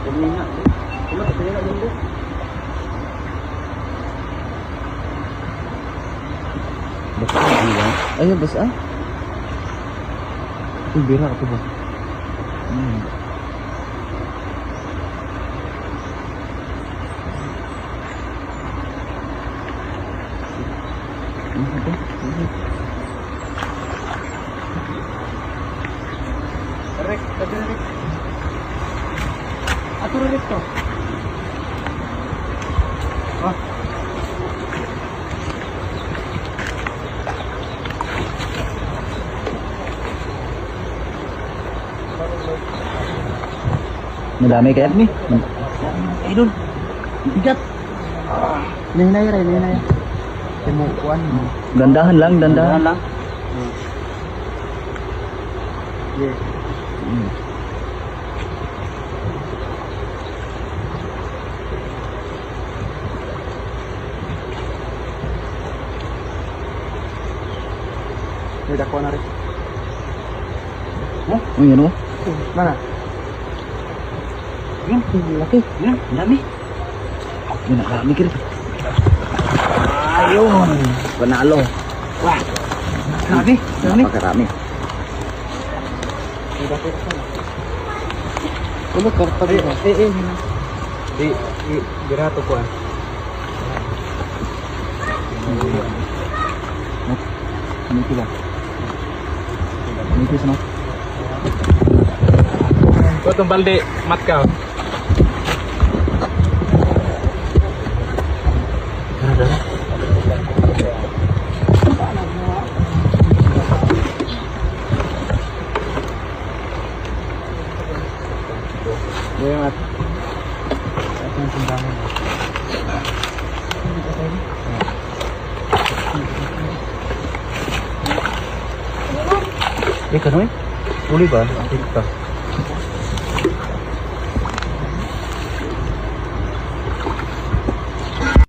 Pagmina. Cuma katanya nak dulu. Basa enggak? Ayo basa. Itu berak tuh, Bang. Rek, tadi rek. Atur rek to. Ah. Madami kayak nih. Idol. Bigat. Ninay ray, ninay. Timukuan. Dandahan lang, dandahan. lang. Yes. May dako na rin. Oh, yan oh. Mana? Yun, laki. Yun, dami. Yun, nakarami ka rin. Ayun, panalo. Wah, dami. Dami. Napakarami. Ano karta dito? Birato ko ah. Ini kita. Ini kita sana. Kau tumbal di mat kau. Ya, Mat. Akan sembangan. Eh, kanoy? Uli ba? Dito.